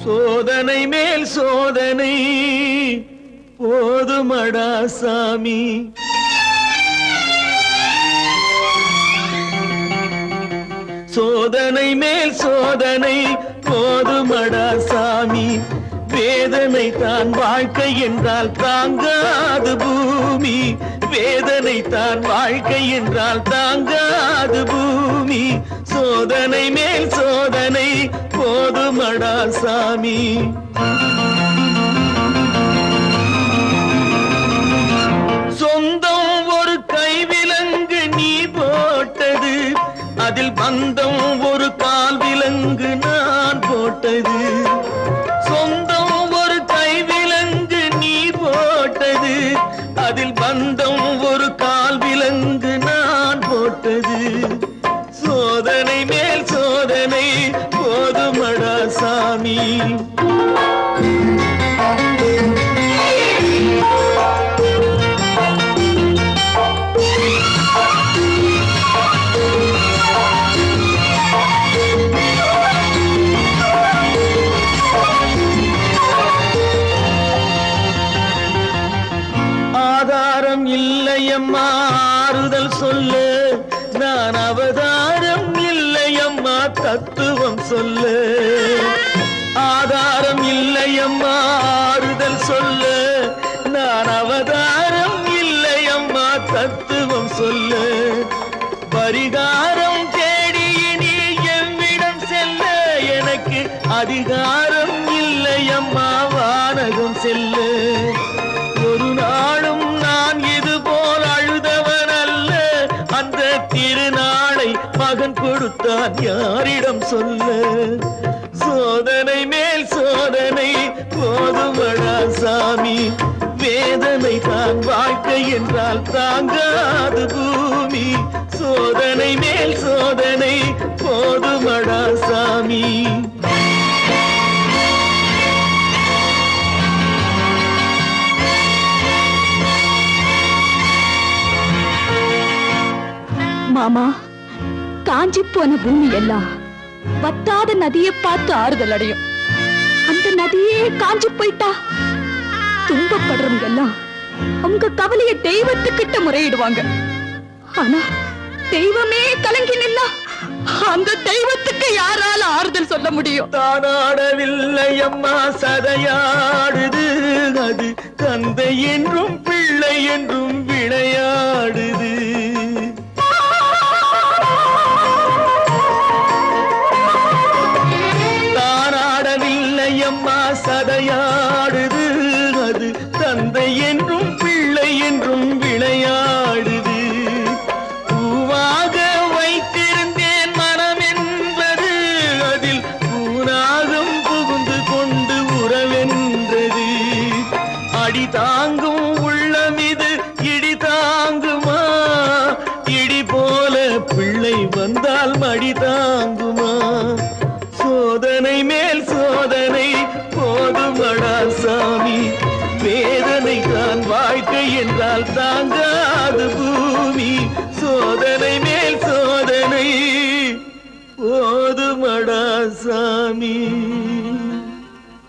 சோதனை மேல் சோதனை போதுமடா சாமி. சோதனை மேல் சோதனை போதுமடா சாமி. வேதனை தான் வாழ்க்கை என்றால் தாங்காது பூமி. வேதனை தான் வாழ்க்கை என்றால் தாங்காது பூமி. சோதனை மேல் சோதனை போதுமடா சாமி. சொந்தம் ஒரு கைவிலங்கு நீ போட்டது, அதில் பந்தம் ஒரு கால் விலங்கு நான் போட்டது. சொந்தம் ஒரு கைவிலங்கு நீ போட்டது, அதில் பந்தம் ஒரு கால் விலங்கு நான் போட்டது. சோதனை மேல் சோதனை போதுமடா சாமி. ஆதாரம் இல்லையம்மா ஆறுதல் சொல்ல, நான் அவதாரம் இல்லையம்மா தத்துவம் சொல்ல. ஆதாரம் இல்லையம்மா ஆறுதல் சொல்ல, நான் அவதாரம் இல்லையம்மா தத்துவம் சொல்ல. பரிகாரம் தேடி நீ எவ்விடம் செல்ல, எனக்கு அதிகாரம் இல்லையம்மா வானகம் செல்ல. ஒரு நாளும் நான் இது போல் அழுதவன் அல்ல, அந்த திருநாளை மகன் கொடுத்தான் யாரிடம் சொல்ல. சோதனை மேல் சோதனை போதுமடா சாமி. வேதனை தான் வாழ்க்கை என்றால் தாங்காது பூமி. சோதனை மேல் சோதனை போதுமடா சாமி. மாமா, காஞ்சி போன பூமி எல்லாம் வத்தாத நதியை பார்த்து ஆறுதல் அடையும். அந்த நதியே காஞ்சி போயிட்டா துன்பப்படுறவங்க எல்லாம் அவங்க கவலைய தெய்வத்துக்கிட்ட முறையிடுவாங்க. ஆனா தெய்வமே கலங்கி நின்னா அந்த தெய்வத்துக்கு யாரால ஆறுதல் சொல்ல முடியும்? தானாடவில்லை அம்மா சதையாடுது, அது தந்தை என்றும் பிள்ளை என்றும் விளையாடுது. அம்மா சதையாடுது, அது தந்தை என்றும் பிள்ளை என்றும் விளையாடுது. பூவாக வைத்திருந்தேன் மனம் என்பது, அதில் பூனாகம் புகுந்து கொண்டு உறவென்றது. அடி தாங்கும் உள்ளம் இது இடி தாங்குமா? இடி போல பிள்ளை வந்தால் மடி தாங்குமா? சோதனை மேல் சோதனை போதுமடா சாமி. வேதனை தான் வாழ்க்கை என்றால் தாங்காது பூமி. சோதனை மேல் சோதனை போதுமடா சாமி.